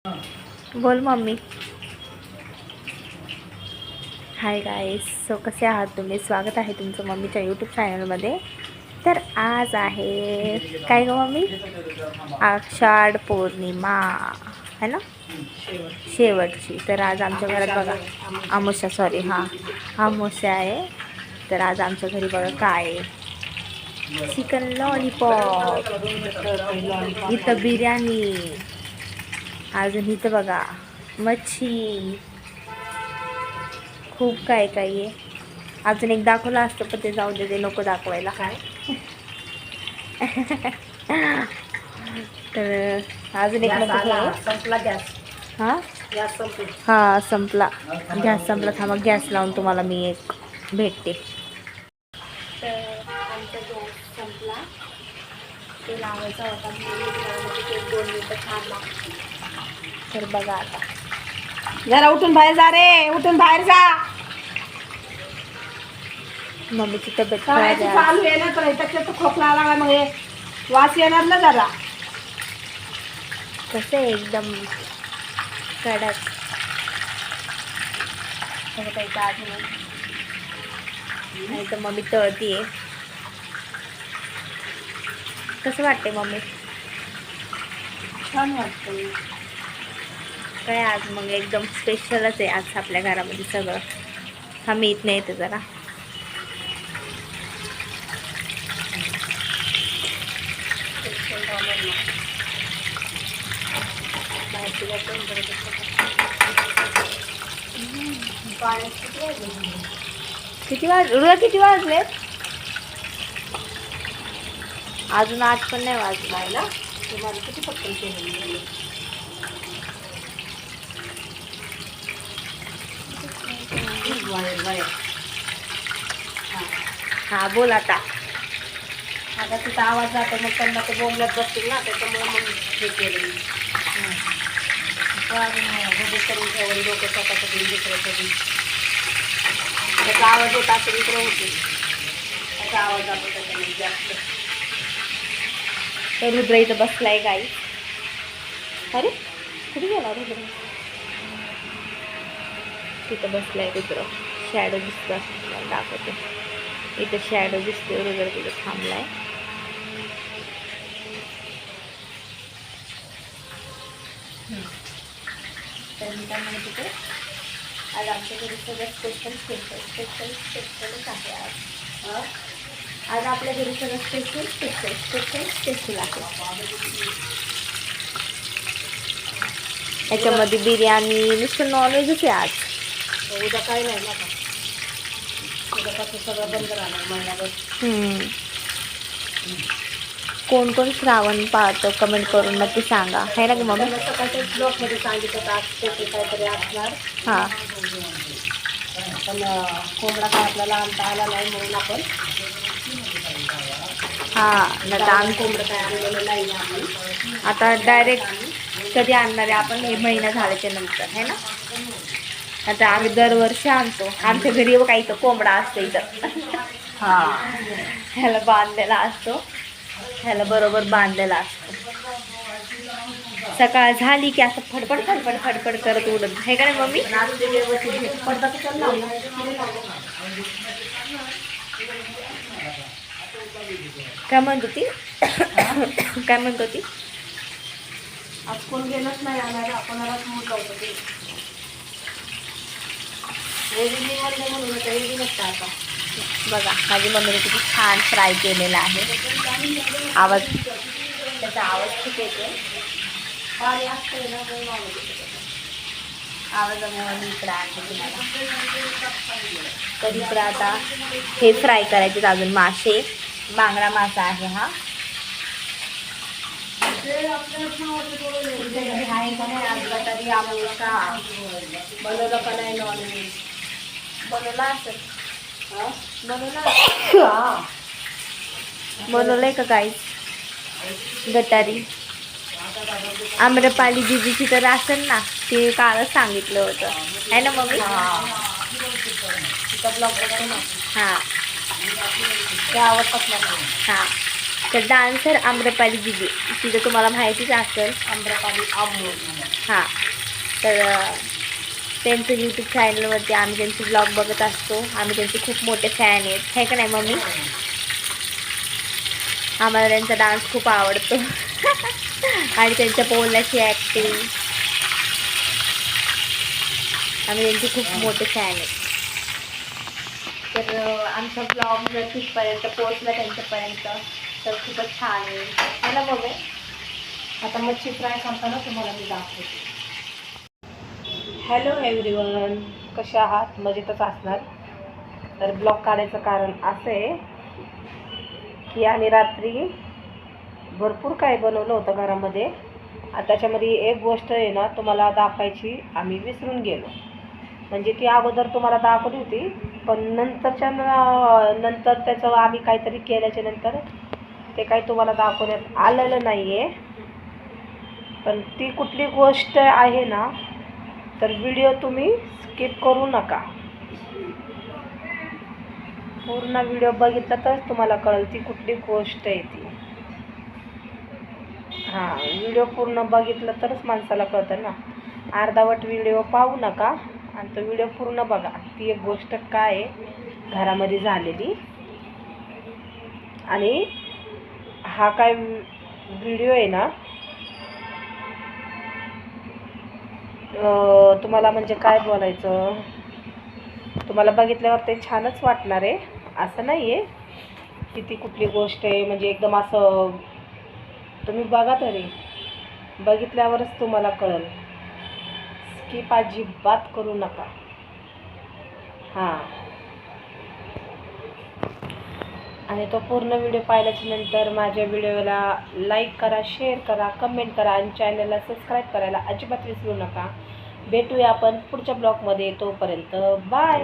बोल mummy. Hi guys, so कसे आहात तुम्ही? स्वागत आहे तुमचं मम्मीच्या यूट्यूब चॅनलमध्ये. तर आज आहे काय गं मम्मी? आषाढ पौर्णिमा है ना, शेवटची. तर आज आमच्या घरात बघा अमावस्या, सॉरी हां अमावस्या आहे. तर आज आमच्या घरी बघा काय आहे, चिकन लॉलीपॉप, इथं बिर्याणी, अजून इथं बघा मच्छी, खूप काय काय आहे. अजून एक दाखवलं असतं पण ते जाऊ दे, ते नको दाखवायला. काय तर अजून एक नको. संपला गॅस. हां गॅस संपला. हां संपला गॅस, संपला. थांबा गॅस लावून तुम्हाला मी एक भेटते. तर आमचा गॅस संपला, ते लावायचा होता ते 2 मिनटं थांबला. तर बघा आता जरा उठून बाहेर जा रे, उठून बाहेर जा. मम्मीची तब्येत करायची खराब आहे. चालू आहे ना, तर त्याच्यात खोकला आला मग हे वास येणार ना जरा. कसं आहे एकदम कडक. बघायचं अजून नाही तर मम्मी तळती आहे. कसं वाटते मम्मी? छान वाटतं. काय आज मग एकदम स्पेशलच आहे आज आपल्या घरामध्ये सगळं. हा मी इथं नाही येते जरा. किती वाजले? अजून 8 पण नाही वाजला ना. तुम्हाला किती पटकन केलं. हा बोल आता. आता तिथं आवाज जातो, मग त्यांना ते बोंबलत बसतील ना, त्याच्यामुळे मग हे केलं. करून ठेवलं लोक स्वतःसाठी दुसऱ्यासाठी. त्याचा आवाज येत असेल इकडे होते, त्याचा आवाज जातो त्याच्यामध्ये जास्त. तर रुद्र इथं बसलाय गाई. अरे कुठे गेला रुद्र? तिथं बसलाय रुद्र. शॅडो दिसतं, दाखवते. इथं शॅडो दिसतोय, रुद्र तिथं थांबलाय. तर मी काय म्हणत होते, आज आमच्या घरी सगळं स्पेशलच आहे आज. आज आपल्या घरी सगळं स्पेशल आहे. त्याच्यामध्ये बिर्याणी, नुसतं नॉनव्हेजच आहे आज. उद्या काय नाही ना, उद्यापासून सगळं बंद राहणार महिनाभर. कोण कोण श्रावण पाळतं कमेंट करून नक्की सांगा, है ना ग मम्मी? सकाळच्या ब्लॉगमध्ये सांगितलं आज ते काहीतरी असणार. हां पण कोंबडा काय आपल्याला आणता आला नाही म्हणून आपण हां नाही तर आम्ही कोंबडं काय आणलेलं नाही आपण. आता डायरेक्ट कधी आणणार आहे आपण? हे महिना झाल्याच्या नंतर, है ना. आता आम्ही दरवर्षी आणतो. आमच्या घरी काही तर कोंबडा असतो इथं. हां ह्याला बांधलेला असतो, ह्याला बरोबर बांधलेला असतो. सकाळ झाली की असं फडफड करत उडत, हे का नाही मम्मी? काय म्हणत होती? काय म्हणत होती? आज कोण गेलंच नाही आणायला, आपणालाच मोठवतं ते म्हणून रेडी नसतं. आता बघा माझी मम्मीने किती छान फ्राय केलेला आहे. आवाज, त्याचा आवाज खूप येतो. पाणी असतं ना, आवाजामुळे मी इकडे आणते तुम्हाला. तर इकडं आता हे फ्राय करायचे. अजून मासे, बांगडा मासा आहे हा. आहे का नाही आज तरी आम्हाला बनवलं का नाही नॉनव्हेज? बनवला असेल, बनवलंय का काही गटारी? आम्रपाली दिदीची तर असेल ना, ते कालच सांगितलं होतं, आहे ना मम्मी? हां ते आवडतात मला. हां तर डान्सर आम्रपाली दिदी, तिथं तुम्हाला माहितीच असेल. आम्रपाली हां, तर त्यांचं यूट्यूब चॅनलवरती आम्ही त्यांचे ब्लॉग बघत असतो. आम्ही त्यांचे खूप मोठे फॅन आहेत, आहे का नाही मम्मी? आम्हाला त्यांचा डान्स खूप आवडतो आणि त्यांच्या बोलण्याची ॲक्टिंग, आम्ही त्यांचे खूप मोठे फॅन आहेत. तर आमचा ब्लॉग जर तिथपर्यंत पोहोचला त्यांच्यापर्यंत तर खूपच छान आहे, है ना मम्मी? आता मच्छी फ्राय करताना तुम्हाला मी दाखवते. हॅलो एव्हरीवन, कसे आहात? मजेतच असणार. तर ब्लॉग काढायचं कारण असं आहे की आम्ही रात्री भरपूर काय बनवलं होतं घरामध्ये. त्याच्यामध्ये एक गोष्ट आहे ना तुम्हाला दाखवायची आम्ही विसरून गेलो. म्हणजे ती अगोदर तुम्हाला दाखवली होती, पण नंतर त्याचं आम्ही काहीतरी केल्याच्या नंतर ते काही तुम्हाला दाखवण्यात आलेलं नाही आहे. पण ती कुठली गोष्ट आहे ना, तर व्हिडिओ तुम्ही स्किप करू नका. पूर्ण व्हिडिओ बघितला तरच तुम्हाला कळेल ती कुठली गोष्ट आहे ती. हां, व्हिडिओ पूर्ण बघितलं तरच माणसाला कळतं ना. अर्धावट व्हिडिओ पाहू नका आणि तो व्हिडिओ पूर्ण बघा. ती एक गोष्ट काय आहे घरामध्ये झालेली. आणि हा काय व्हिडिओ आहे ना, तुम्हाला म्हणजे काय बोलायचं, तुम्हाला बघितल्यावर ते छानच वाटणार आहे. असं नाही आहे की ती कुठली गोष्ट आहे म्हणजे एकदम असं. तुम्ही बघा तरी, बघितल्यावरच तुम्हाला कळेल. स्किप अजिबात करू नका. हां, आणि तो पूर्ण व्हिडिओ पाहिल्याच्या नंतर माझ्या व्हिडिओला लाईक करा, शेअर करा, कमेंट करा आणि चॅनलला सबस्क्राईब करायला अजिबात विसरू नका. भेटूया आपण पुढच्या ब्लॉगमध्ये. तोपर्यंत बाय.